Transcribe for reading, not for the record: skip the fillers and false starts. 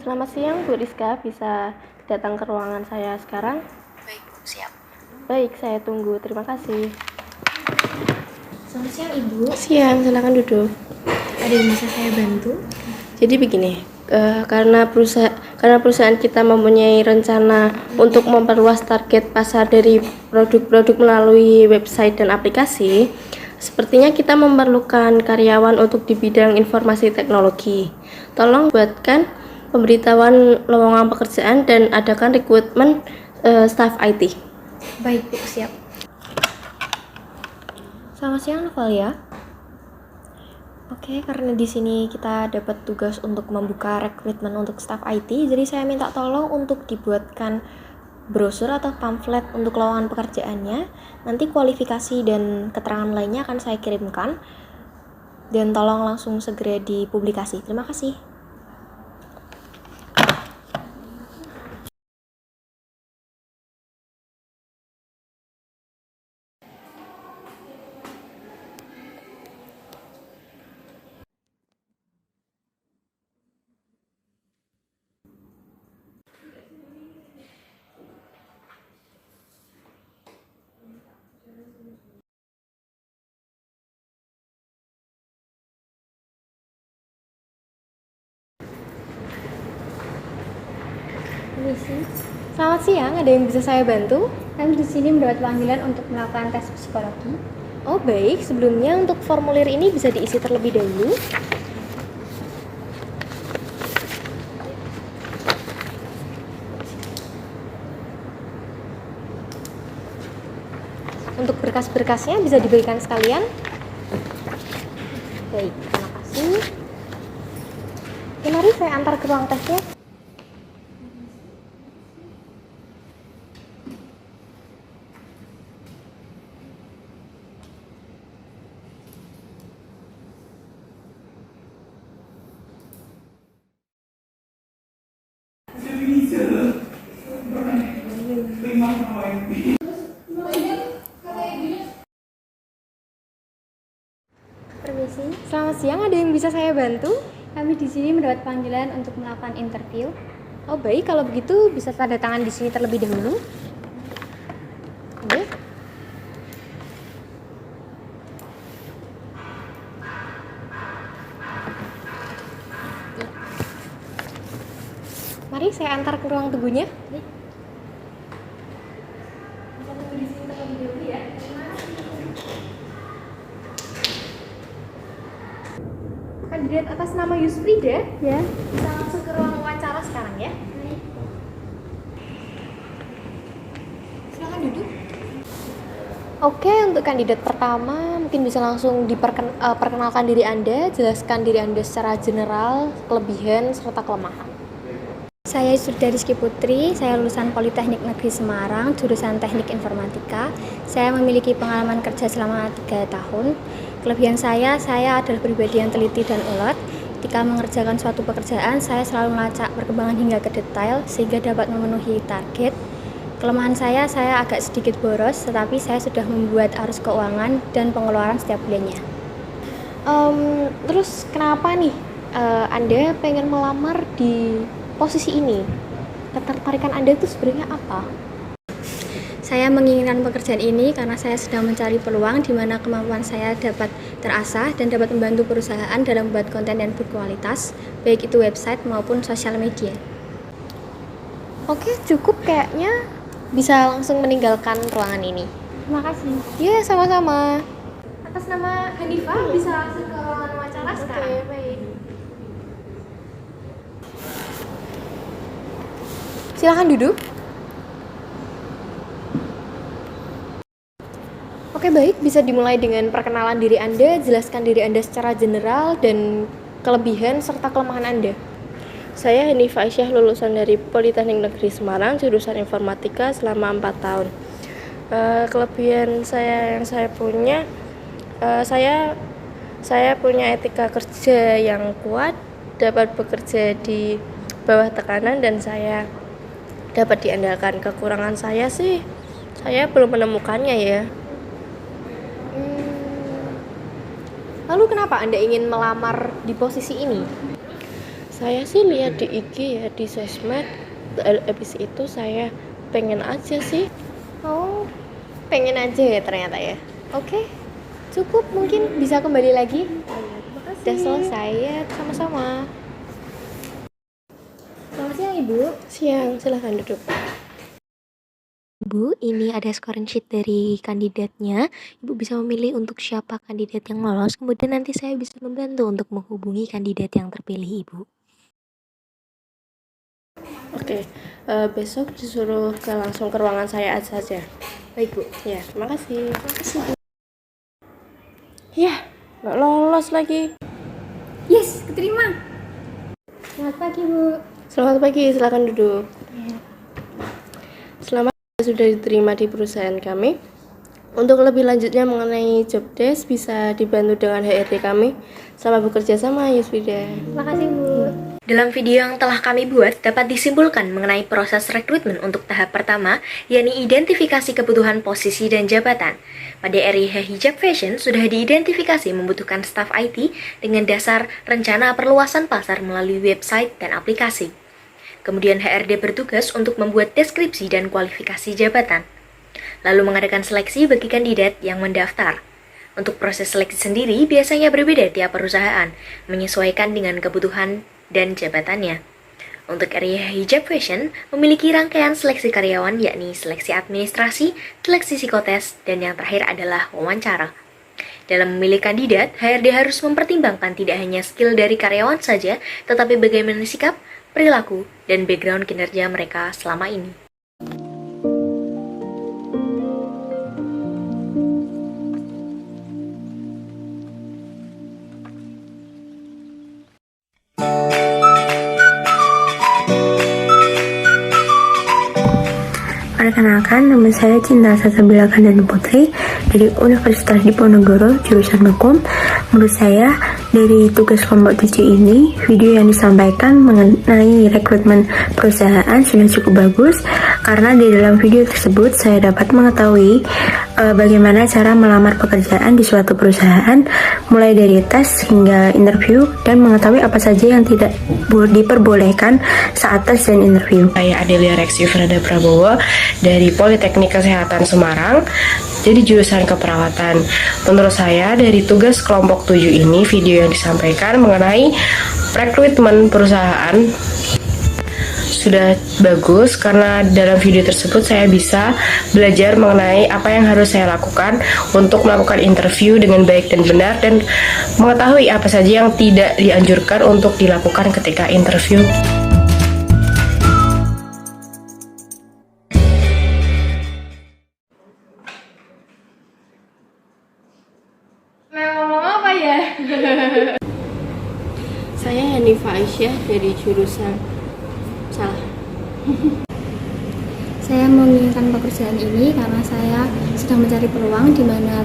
Selamat siang Bu Rizka, bisa datang ke ruangan saya sekarang? Baik, Bu, siap. Baik, saya tunggu, terima kasih. Selamat siang, Ibu. Siang, silakan duduk. Ada yang bisa saya bantu? Jadi begini, karena perusahaan kita mempunyai rencana untuk memperluas target pasar dari produk-produk melalui website dan aplikasi, sepertinya kita memerlukan karyawan untuk di bidang informasi teknologi. Tolong buatkan pemberitahuan lowongan pekerjaan dan adakan rekrutmen staf IT. Baik, Bu, siap. Selamat siang, Novalia. Oke, karena di sini kita dapat tugas untuk membuka rekrutmen untuk staf IT, jadi saya minta tolong untuk dibuatkan brosur atau pamflet untuk lowongan pekerjaannya. Nanti kualifikasi dan keterangan lainnya akan saya kirimkan, dan tolong langsung segera dipublikasi. Terima kasih. Permisi, Selamat siang, ada yang bisa saya bantu? kami di sini mendapat panggilan untuk melakukan tes psikologi. Oh baik, sebelumnya untuk formulir ini bisa diisi terlebih dahulu. Untuk berkas-berkasnya bisa diberikan sekalian. Baik, terima kasih. Oke, mari saya antar ke ruang tesnya. Permisi, Selamat siang, ada yang bisa saya bantu? kami di sini mendapat panggilan untuk melakukan interview. Oh baik, kalau begitu bisa tanda tangan di sini terlebih dahulu. Oke. Mari saya antar ke ruang tunggunya. Kandidat atas nama Yusfrida, Ya. bisa langsung ke ruang wawancara sekarang ya. Silakan duduk. Oke, untuk kandidat pertama mungkin bisa langsung perkenalkan diri Anda, jelaskan diri Anda secara general, kelebihan serta kelemahan. Saya Surda Rizky Putri, saya lulusan Politeknik Negeri Semarang, jurusan Teknik Informatika. Saya memiliki pengalaman kerja selama 3 tahun. Kelebihan saya adalah pribadi yang teliti dan ulet. Ketika mengerjakan suatu pekerjaan, saya selalu melacak perkembangan hingga ke detail, sehingga dapat memenuhi target. Kelemahan saya agak sedikit boros, tetapi saya sudah membuat arus keuangan dan pengeluaran setiap bulannya. Terus kenapa nih Anda pengen melamar di posisi ini? Ketertarikan Anda itu sebenarnya apa? Saya menginginkan pekerjaan ini karena saya sedang mencari peluang di mana kemampuan saya dapat terasah dan dapat membantu perusahaan dalam membuat konten yang berkualitas, baik itu website maupun sosial media. Oke, cukup kayaknya, bisa langsung meninggalkan ruangan ini. Terima kasih. Ya, sama-sama. Atas nama Hanifah, bisa langsung ke ruangan wawancara sekarang. Oke, baik. Silakan duduk. Oke, baik, bisa dimulai dengan perkenalan diri Anda, jelaskan diri Anda secara general dan kelebihan serta kelemahan Anda. Saya Hanifa Aisyah, lulusan dari Politeknik Negeri Semarang, jurusan Informatika selama 4 tahun. Kelebihan saya yang saya punya, saya punya etika kerja yang kuat, dapat bekerja di bawah tekanan, dan saya dapat diandalkan. Kekurangan saya sih, saya belum menemukannya ya. Lalu kenapa Anda ingin melamar di posisi ini? Saya sih lihat di IG ya, di sosmed. Habis itu saya pengen aja sih. Oh, pengen aja ya ternyata ya. Oke, cukup, mungkin bisa kembali lagi. Udah selesai ya, sama-sama. Selamat siang Ibu. Siang, silahkan duduk. Bu, ini ada scoring sheet dari kandidatnya. Ibu bisa memilih untuk siapa kandidat yang lolos, kemudian nanti saya bisa membantu untuk menghubungi kandidat yang terpilih, Ibu. Oke, besok disuruh langsung ke ruangan saya aja. Baik Bu. Ya, terima kasih. Ya, nggak lolos lagi. Yes, keterima. Selamat pagi, Bu. Selamat pagi, silakan duduk. Selamat sudah diterima di perusahaan kami. Untuk lebih lanjutnya mengenai job desk bisa dibantu dengan HRD kami. Selamat bekerja sama, Yuswida. Terima kasih, Bu. Dalam video yang telah kami buat, dapat disimpulkan mengenai proses rekrutmen untuk tahap pertama, yakni identifikasi kebutuhan posisi dan jabatan. Pada RIH Hijab Fashion sudah diidentifikasi membutuhkan staf IT dengan dasar rencana perluasan pasar melalui website dan aplikasi. Kemudian HRD bertugas untuk membuat deskripsi dan kualifikasi jabatan, lalu mengadakan seleksi bagi kandidat yang mendaftar. Untuk proses seleksi sendiri biasanya berbeda tiap perusahaan, menyesuaikan dengan kebutuhan dan jabatannya. Untuk area Hijab Fashion memiliki rangkaian seleksi karyawan, yakni seleksi administrasi, seleksi psikotes, dan yang terakhir adalah wawancara. Dalam memilih kandidat, HRD harus mempertimbangkan tidak hanya skill dari karyawan saja, tetapi bagaimana sikap, perilaku, dan background kinerja mereka selama ini. Perkenalkan, nama saya Cinta Sasabila Kandani Putri dari Universitas Diponegoro, jurusan Hukum. Menurut saya, dari tugas kelompok 7 ini, video yang disampaikan mengenai rekrutmen perusahaan sudah cukup bagus, karena di dalam video tersebut saya dapat mengetahui bagaimana cara melamar pekerjaan di suatu perusahaan, mulai dari tes hingga interview, dan mengetahui apa saja yang tidak diperbolehkan saat tes dan interview. Saya Adelia Rexi Freda Prabowo dari Politeknik Kesehatan Semarang, jadi jurusan keperawatan. Menurut saya dari tugas kelompok 7 ini, video yang disampaikan mengenai rekrutmen perusahaan sudah bagus, karena dalam video tersebut saya bisa belajar mengenai apa yang harus saya lakukan untuk melakukan interview dengan baik dan benar, dan mengetahui apa saja yang tidak dianjurkan untuk dilakukan ketika interview. Saya Hanifa Aisyah dari jurusan Saya menginginkan pekerjaan ini karena saya sedang mencari peluang di mana